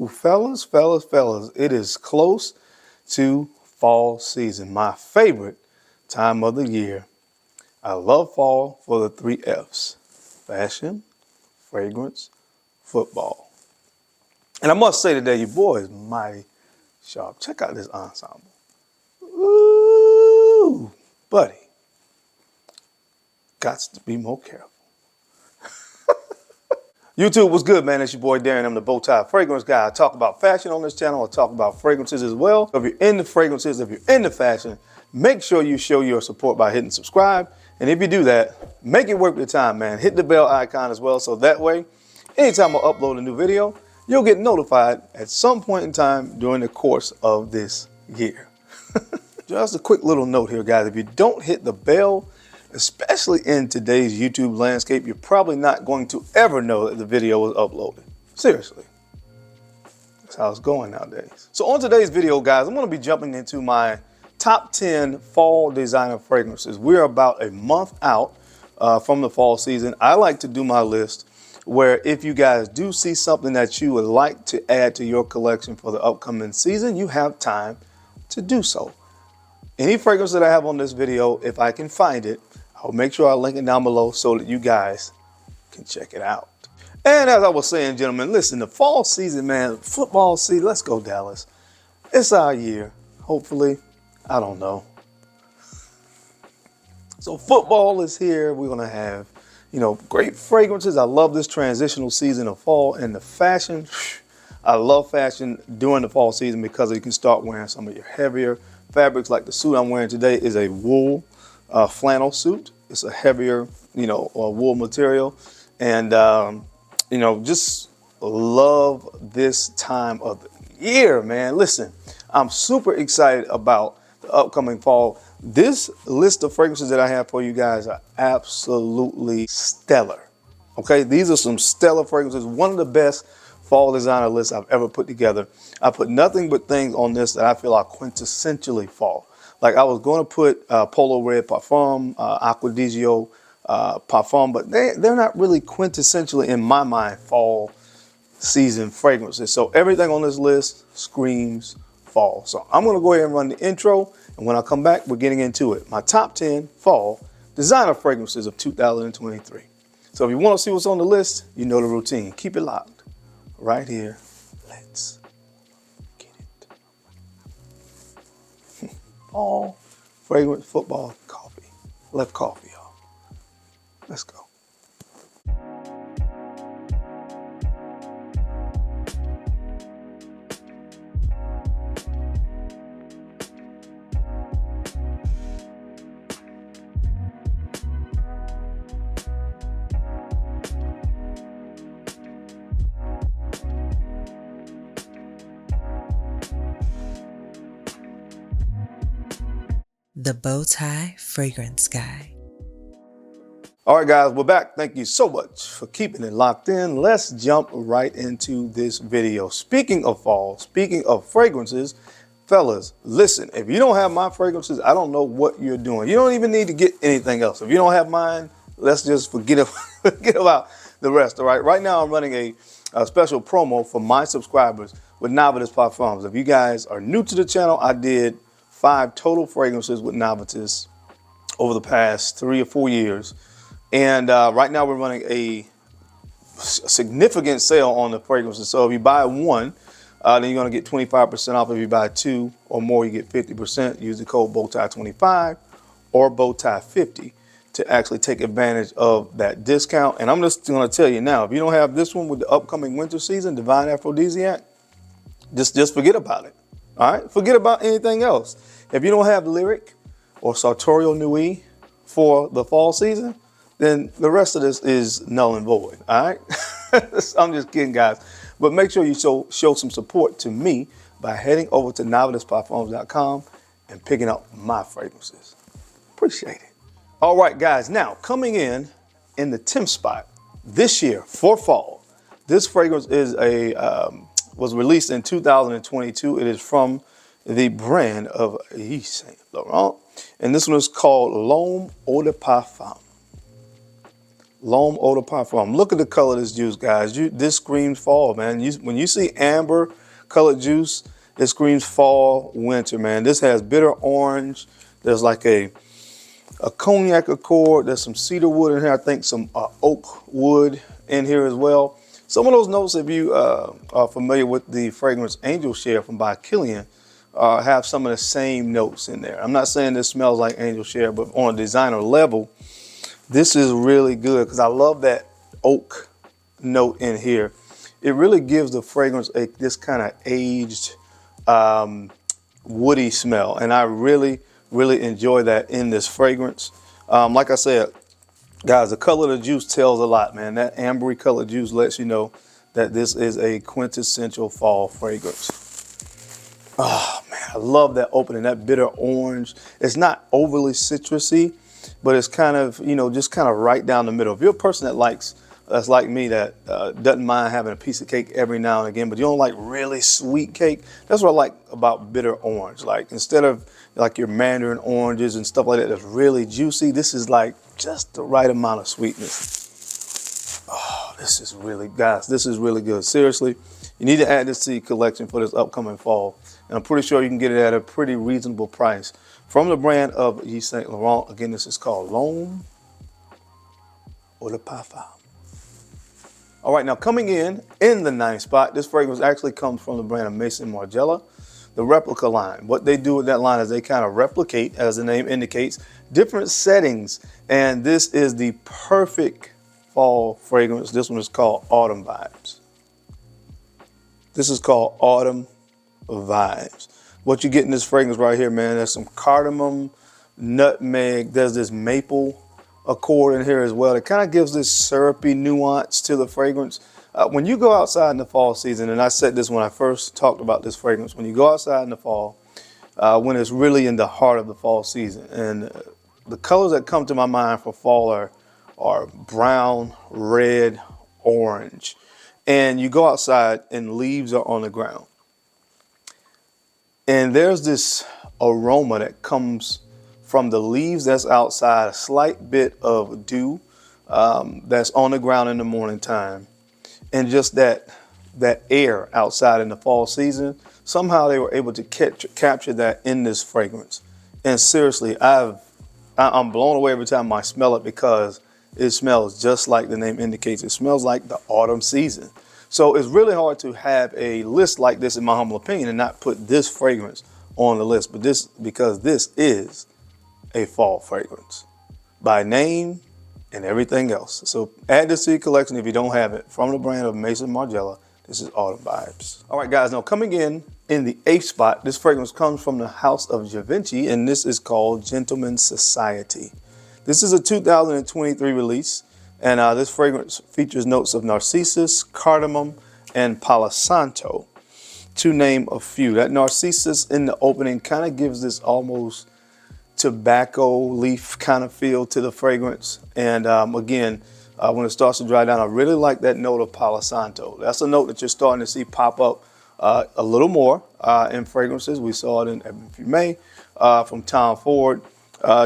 Woo, fellas, it is close to fall season, my favorite time of the year. I love fall for the 3 F's: fashion, fragrance, football. And I must say today, your boy is mighty sharp. Check out this ensemble. Ooh, buddy. Got to be more careful. YouTube, what's good, man? It's your boy Darren. I'm the bow tie fragrance guy. I talk about fashion on this channel. I talk about fragrances as well. So if you're into fragrances, if you're into fashion, make sure you show your support by hitting subscribe. And if you do that, make it worth your time, man. Hit the bell icon as well, so that way, anytime I upload a new video, you'll get notified at some point in time during the course of this year. Just a quick little note here, guys. If you don't hit the bell, especially in today's YouTube landscape, you're probably not going to ever know that the video was uploaded. Seriously. That's how it's going nowadays. So on today's video, guys, I'm going to be jumping into my top 10 fall designer fragrances. We're about a month out from the fall season. I like to do my list where if you guys do see something that you would like to add to your collection for the upcoming season, you have time to do so. Any fragrance that I have on this video, if I can find it, I'll make sure I link it down below so that you guys can check it out. And as I was saying, gentlemen, listen, the fall season, man, football season, let's go Dallas. It's our year, hopefully. I don't know. So football is here. We're gonna have, great fragrances. I love this transitional season of fall, and the fashion. I love fashion during the fall season because you can start wearing some of your heavier fabrics. Like the suit I'm wearing today is a wool flannel suit. It's a heavier, wool material, and just love this time of the year, man. Listen, I'm super excited about the upcoming fall. This list of fragrances that I have for you guys are absolutely stellar. Okay, these are some stellar fragrances. One of the best fall designer lists I've ever put together. I put nothing but things on this that I feel are quintessentially fall. Like I was going to put Polo Red Parfum, Acqu Di Gio Profondo, but they're not really quintessentially, in my mind, fall season fragrances. So everything on this list screams fall. So I'm going to go ahead and run the intro, and when I come back, we're getting into it. My top 10 fall designer fragrances of 2023. So if you want to see what's on the list, you know the routine. Keep it locked right here. Let's get it. Fall, fragrance, football, coffee. Left coffee, y'all. Let's go. The Bow Tie Fragrance Guy. All right, guys, we're back. Thank you so much for keeping it locked in. Let's jump right into this video. Speaking of fall, speaking of fragrances, fellas, listen, if you don't have my fragrances, I don't know what you're doing. You don't even need to get anything else. If you don't have mine, let's just forget about the rest, all right? Right now, I'm running a special promo for my subscribers with Navitus Parfums. If you guys are new to the channel, I did 5 total fragrances with Navitus over the past 3 or 4 years. And right now we're running a significant sale on the fragrances. So if you buy one, then you're going to get 25% off. If you buy 2 or more, you get 50%. Use the code BOWTIE25 or BOWTIE50 to actually take advantage of that discount. And I'm just going to tell you now, if you don't have this one with the upcoming winter season, Divine Aphrodisiac, just forget about it. All right, forget about anything else. If you don't have Lyrik or Sartorial Nuit for the fall season, then the rest of this is null and void. All right, I'm just kidding, guys. But make sure you show some support to me by heading over to navitusparfums.com and picking up my fragrances. Appreciate it. All right, guys. Now coming in the 10th spot this year for fall. This fragrance is was released in 2022. It is from the brand of Yves Saint Laurent, and this one is called L'Homme Eau de Parfum. L'Homme Eau de Parfum. Look at the color of this juice, guys. This screams fall, man. When you see amber colored juice, it screams fall, winter, man. This has bitter orange. There's like a cognac accord. There's some cedar wood in here. I think some oak wood in here as well. Some of those notes, if you are familiar with the fragrance Angel Share from by Kilian, have some of the same notes in there. I'm not saying this smells like Angel Share, but on a designer level, this is really good because I love that oak note in here. It really gives the fragrance this kind of aged, woody smell. And I really enjoy that in this fragrance. Like I said, guys, the color of the juice tells a lot, man. That ambery colored juice lets you know that this is a quintessential fall fragrance. Oh, man, I love that opening, that bitter orange. It's not overly citrusy, but it's kind of, you know, just kind of right down the middle. If you're a person that's like me, that doesn't mind having a piece of cake every now and again, but you don't like really sweet cake, that's what I like about bitter orange. Like, instead of like your mandarin oranges and stuff like that that's really juicy, this is like just the right amount of sweetness. Oh, this is really, guys, this is really good. Seriously, you need to add this to your collection for this upcoming fall. And I'm pretty sure you can get it at a pretty reasonable price from the brand of Yves Saint Laurent. Again, this is called L'Homme Eau de Parfum. All right, now coming in the ninth spot, this fragrance actually comes from the brand of Maison Margiela, the replica line. What they do with that line is they kind of replicate, as the name indicates, different settings. And this is the perfect fall fragrance. This one is called Autumn Vibes. This is called Autumn Vibes. What you get in this fragrance right here, man, there's some cardamom, nutmeg, there's this maple accord in here as well. It kind of gives this syrupy nuance to the fragrance. When you go outside in the fall season, and I said this when I first talked about this fragrance, when you go outside in the fall, when it's really in the heart of the fall season, and the colors that come to my mind for fall are brown, red, orange. And you go outside and leaves are on the ground. And there's this aroma that comes from the leaves that's outside, a slight bit of dew that's on the ground in the morning time. And just that air outside in the fall season, somehow they were able to capture that in this fragrance. And seriously, I'm blown away every time I smell it because it smells just like the name indicates. It smells like the autumn season. So it's really hard to have a list like this, in my humble opinion, and not put this fragrance on the list. But because this is a fall fragrance by name and everything else. So add this to your collection if you don't have it. From the brand of Maison Margiela, this is Autumn Vibes. All right, guys, now coming in the eighth spot, this fragrance comes from the house of Givenchy, and this is called Gentleman Society. This is a 2023 release, and this fragrance features notes of narcissus, cardamom, and palo santo, to name a few. That narcissus in the opening kind of gives this almost tobacco leaf kind of feel to the fragrance. And again, when it starts to dry down, I really like that note of palo santo. That's a note that you're starting to see pop up a little more in fragrances. We saw it in, if you may, from Tom Ford.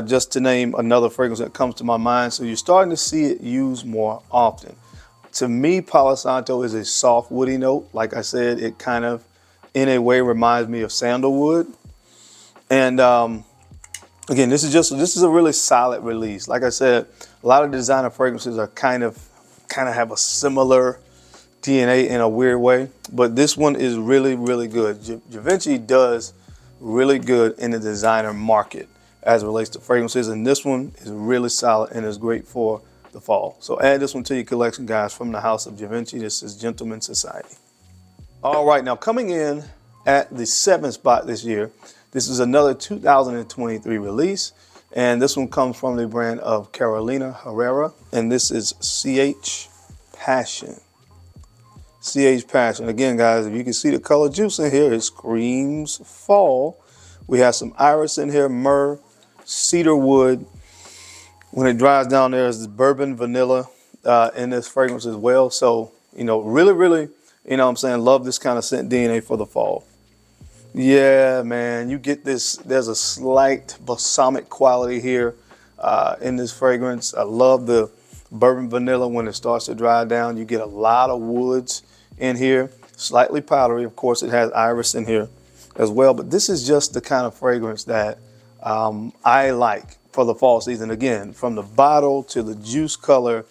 Just to name another fragrance that comes to my mind. So you're starting to see it used more often. To me, Palo Santo is a soft woody note. Like I said, it kind of, in a way, reminds me of sandalwood. And again, this is a really solid release. Like I said, a lot of designer fragrances are kind of have a similar DNA in a weird way, but this one is really, really good. Givenchy does really good in the designer market as it relates to fragrances, and this one is really solid and is great for the fall. So add this one to your collection, guys, from the house of Givenchy. This is Gentleman Society. All right, now coming in at the seventh spot this year, this is another 2023 release, and this one comes from the brand of Carolina Herrera, and this is CH Passion. CH Passion. Again, guys, if you can see the color juice in here, it screams fall. We have some iris in here, myrrh, cedar wood. When it dries down, there's this bourbon vanilla in this fragrance as well. So, you know, really, you know what I'm saying, love this kind of scent DNA for the fall. Yeah, man, you get this. There's a slight balsamic quality here in this fragrance. I love the bourbon vanilla. When it starts to dry down, you get a lot of woods in here, slightly powdery. Of course, it has iris in here as well, but this is just the kind of fragrance that I like for the fall season. Again, from the bottle to the juice color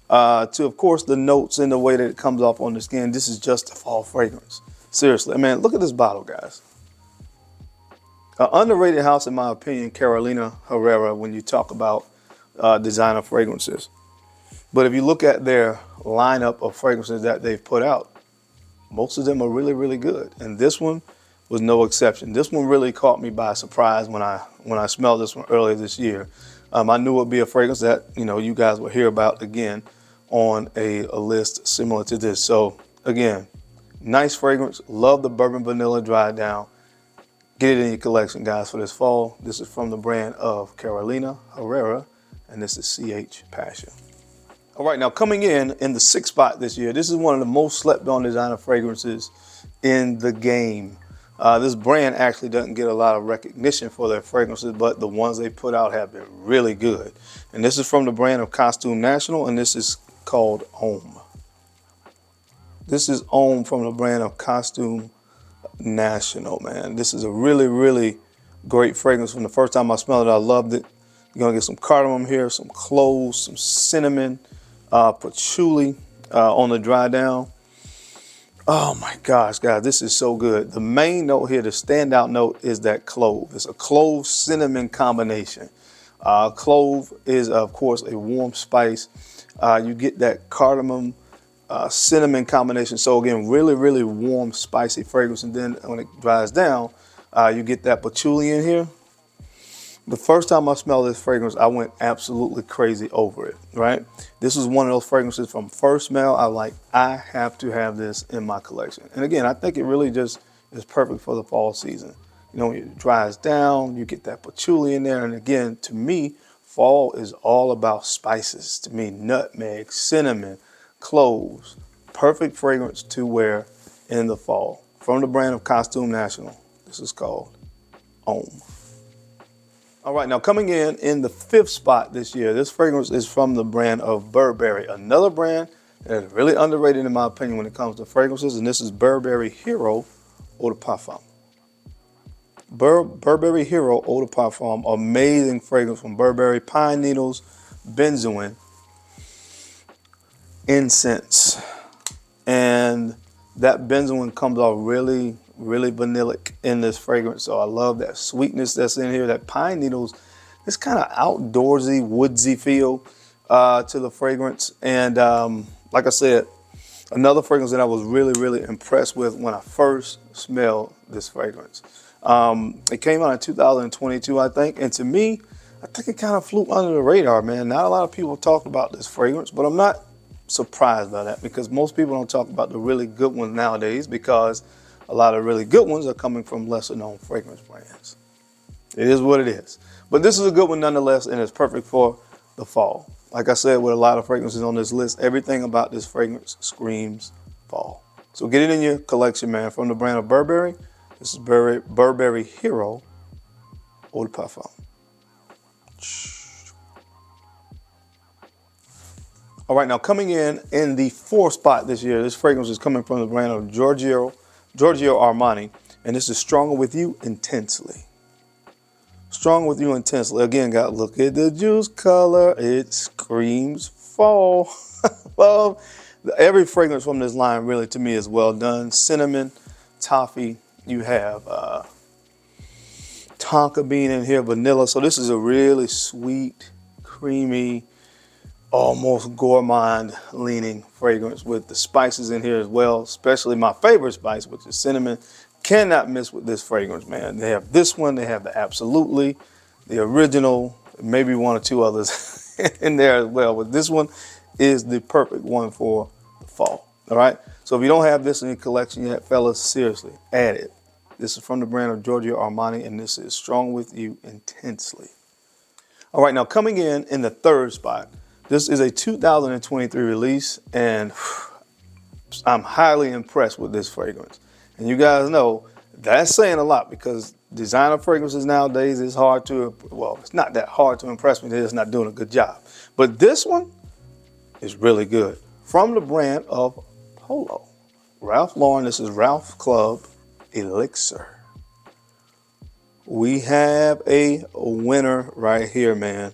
to, of course, the notes and the way that it comes off on the skin. This is just a fall fragrance. Seriously, man, look at this bottle, guys. An underrated house, in my opinion, Carolina Herrera, when you talk about designer fragrances. But if you look at their lineup of fragrances that they've put out, most of them are really, really good. And this one was no exception. This one really caught me by surprise when I smelled this one earlier this year. I knew it would be a fragrance that, you guys will hear about again on a list similar to this. So again, nice fragrance. Love the bourbon vanilla dry down. Get it in your collection, guys, for this fall. This is from the brand of Carolina Herrera, and this is CH Passion. All right, now coming in the 6th spot this year, this is one of the most slept on designer fragrances in the game. This brand actually doesn't get a lot of recognition for their fragrances, but the ones they put out have been really good. And this is from the brand of Costume National, and this is called Homme. This is Homme from the brand of Costume National, man. This is a really, really great fragrance. From the first time I smelled it, I loved it. You're gonna get some cardamom here, some cloves, some cinnamon, patchouli on the dry down. Oh my gosh, guys, this is so good. The main note here, the standout note, is that clove. It's a clove cinnamon combination. Clove is, of course, a warm spice. You get that cardamom cinnamon combination. So again, really, really warm, spicy fragrance. And then when it dries down, you get that patchouli in here. The first time I smelled this fragrance, I went absolutely crazy over it, right? This was one of those fragrances from first smell. I have to have this in my collection. And again, I think it really just is perfect for the fall season. When it dries down, you get that patchouli in there. And again, to me, fall is all about spices. To me, nutmeg, cinnamon, cloves, perfect fragrance to wear in the fall. From the brand of Costume National, this is called Homme. All right, now coming in the 5th spot this year, this fragrance is from the brand of Burberry, another brand that is really underrated in my opinion when it comes to fragrances, and this is Burberry Hero Eau de Parfum. Burberry Hero Eau de Parfum, amazing fragrance from Burberry, pine needles, benzoin, incense, and that benzoin comes off really, really vanillic in this fragrance. So I love that sweetness that's in here. That pine needles, this kind of outdoorsy, woodsy feel to the fragrance. And like I said, another fragrance that I was really, really impressed with when I first smelled this fragrance. It came out in 2022, I think. And to me, I think it kind of flew under the radar, man. Not a lot of people talk about this fragrance, but I'm not surprised by that because most people don't talk about the really good ones nowadays because a lot of really good ones are coming from lesser known fragrance brands. It is what it is. But this is a good one nonetheless, and it's perfect for the fall. Like I said, with a lot of fragrances on this list, everything about this fragrance screams fall. So get it in your collection, man. From the brand of Burberry, this is Burberry Hero Eau de Parfum. All right, now coming in the 4th spot this year, this fragrance is coming from the brand of Giorgio Armani, and this is Stronger With You Intensely. Stronger With You Intensely. Again, guys, look at the juice color. It screams fall. Well, every fragrance from this line really, to me, is well done. Cinnamon, toffee. You have tonka bean in here, vanilla. So this is a really sweet, creamy, almost gourmand leaning fragrance with the spices in here as well, especially my favorite spice, which is cinnamon. Cannot miss with this fragrance, man. They have this one, they have the Absolutely, the original, maybe one or two others in there as well. But this one is the perfect one for the fall, all right? So if you don't have this in your collection yet, fellas, seriously, add it. This is from the brand of Giorgio Armani, and this is Strong With You Intensely. All right, now coming in the 3rd spot, this is a 2023 release, and I'm highly impressed with this fragrance. And you guys know that's saying a lot because designer fragrances nowadays is hard to, well, it's not that hard to impress me. They're just not doing a good job. But this one, is really good. From the brand of Polo. Ralph Lauren, this is Ralph Club Elixir. We have a winner right here, man.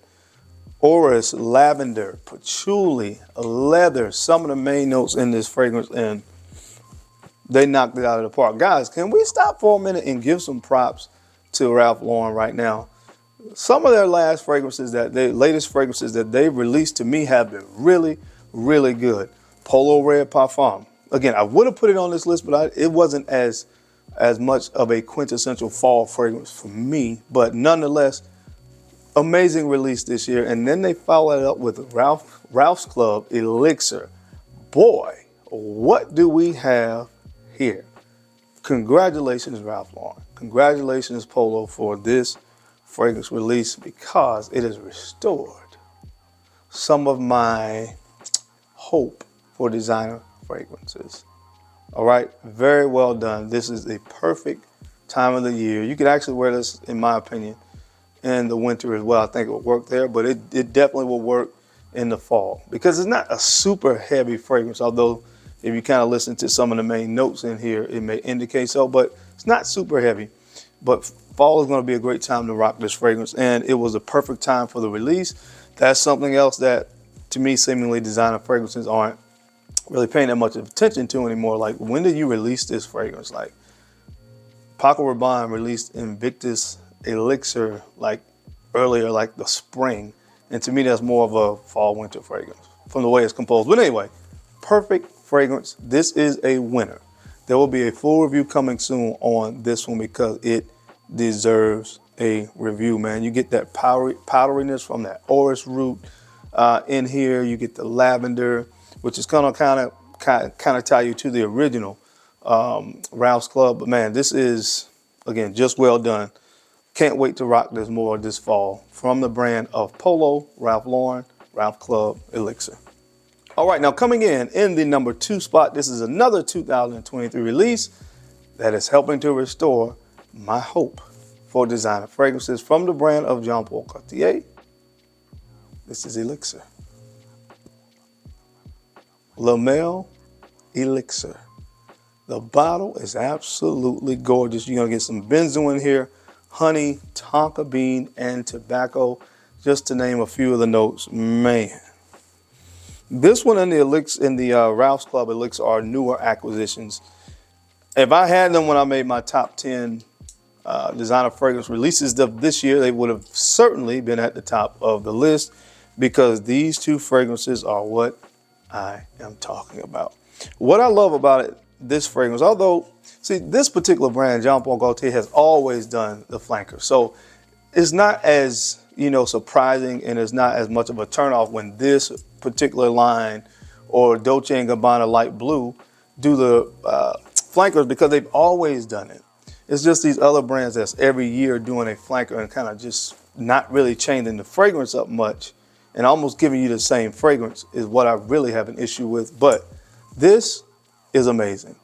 Orris, lavender, patchouli, leather, some of the main notes in this fragrance, and they knocked it out of the park. Guys, can we stop for a minute and give some props to Ralph Lauren right now? Some of their latest fragrances that they've released to me have been really, really good. Polo Red Parfum. Again, I would have put it on this list, but it wasn't as much of a quintessential fall fragrance for me. But nonetheless, amazing release this year. And then they followed it up with Ralph's Club Elixir. Boy, what do we have here? Congratulations, Ralph Lauren. Congratulations, Polo, for this fragrance release, because it has restored some of my hope for designer fragrances. All right, very well done. This is a perfect time of the year. You could actually wear this, in my opinion, in the winter as well. I think it will work there, but it definitely will work in the fall, because it's not a super heavy fragrance, although if you kind of listen to some of the main notes in here, it may indicate so, but it's not super heavy. But fall is going to be a great time to rock this fragrance, and it was a perfect time for the release. That's something else that, to me, seemingly designer fragrances aren't really paying that much attention to anymore. Like, when did you release this fragrance? Like, Paco Rabanne released Invictus Elixir like earlier, like the spring, and to me, that's more of a fall-winter fragrance from the way it's composed. But anyway, perfect fragrance. This is a winner. There will be a full review coming soon on this one, because it deserves a review, man. You get that powderiness from that orris root in here. You get the lavender, which is gonna kind of tie you to the original Ralph's Club. But man, this is, again, just well done. Can't wait to rock this more this fall. From the brand of Polo, Ralph Lauren, Ralph Club Elixir. All right, now coming in the number 2 spot, this is another 2023 release that is helping to restore my hope for designer fragrances. From the brand of Jean Paul Gaultier, this is Elixir. LEMEL Elixir. The bottle is absolutely gorgeous. You're gonna get some benzoin here, honey, tonka bean, and tobacco, just to name a few of the notes. Man. This one and the Elixir in the Ralph's Club Elixir are newer acquisitions. If I had them when I made my top 10 designer fragrance releases of this year, they would have certainly been at the top of the list, because these two fragrances are what I am talking about. What I love about it, this fragrance, although, see, this particular brand, Jean Paul Gaultier, has always done the flanker. So it's not as, surprising, and it's not as much of a turnoff when this particular line or Dolce & Gabbana Light Blue do the flankers, because they've always done it. It's just these other brands that's every year doing a flanker and kind of just not really changing the fragrance up much and almost giving you the same fragrance is what I really have an issue with. But this is amazing.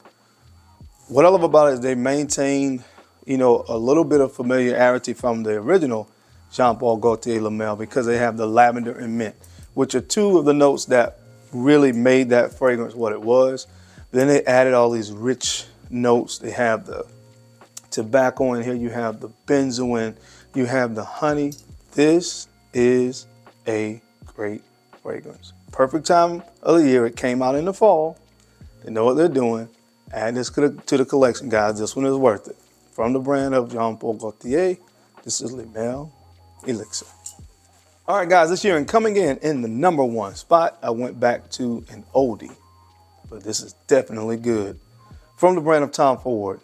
What I love about it is they maintain, a little bit of familiarity from the original Jean Paul Gaultier LEMEL, because they have the lavender and mint, which are two of the notes that really made that fragrance what it was. Then they added all these rich notes. They have the tobacco in here. You have the benzoin. You have the honey. This is a great fragrance. Perfect time of the year. It came out in the fall. They know what they're doing. Add this to the collection, guys. This one is worth it. From the brand of Jean Paul Gaultier, this is LEMEL Elixir. All right, guys, this year, and coming in the number 1 spot, I went back to an oldie, but this is definitely good. From the brand of Tom Ford.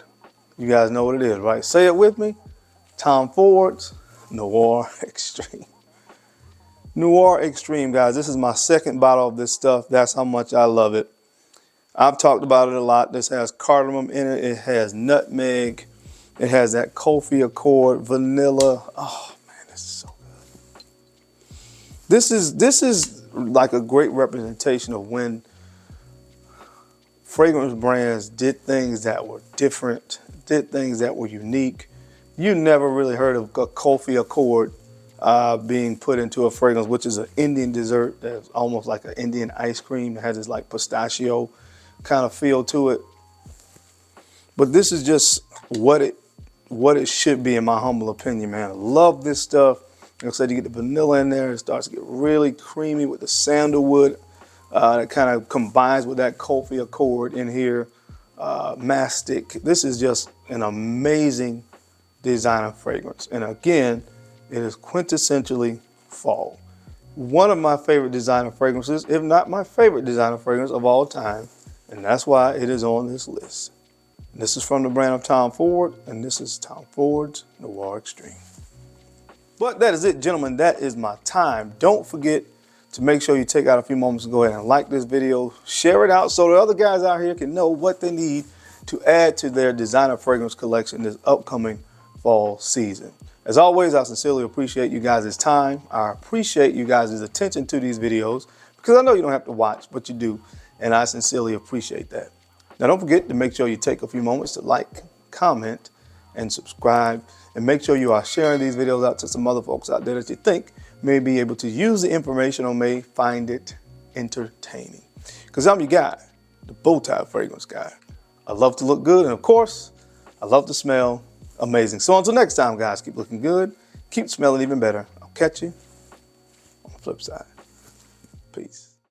You guys know what it is, right? Say it with me. Tom Ford's Noir Extreme. Noir Extreme, guys. This is my 2nd bottle of this stuff. That's how much I love it. I've talked about it a lot. This has cardamom in it. It has nutmeg. It has that coffee accord, vanilla. Oh man, this is so good. This is like a great representation of when fragrance brands did things that were different, did things that were unique. You never really heard of a coffee accord being put into a fragrance, which is an Indian dessert that's almost like an Indian ice cream. It has this like pistachio kind of feel to it. But this is just what it should be, in my humble opinion, man. I love this stuff. Like I said, you get the vanilla in there. It starts to get really creamy with the sandalwood. That kind of combines with that coffee accord in here. Mastic. This is just an amazing designer fragrance. And again, it is quintessentially fall. One of my favorite designer fragrances, if not my favorite designer fragrance of all time. And that's why it is on this list. And this is from the brand of Tom Ford, and this is Tom Ford's Noir Extreme. But that is it, gentlemen. That is my time. Don't forget to make sure you take out a few moments and go ahead and like this video, share it out so the other guys out here can know what they need to add to their designer fragrance collection this upcoming fall season. As always, I sincerely appreciate you guys' time. I appreciate you guys' attention to these videos because I know you don't have to watch, but you do, and I sincerely appreciate that. Now, don't forget to make sure you take a few moments to like, comment, and subscribe, and make sure you are sharing these videos out to some other folks out there that you think may be able to use the information or may find it entertaining. Because I'm your guy, the Bowtie Fragrance Guy. I love to look good, and of course, I love to smell amazing. So until next time, guys, keep looking good, keep smelling even better. I'll catch you on the flip side. Peace.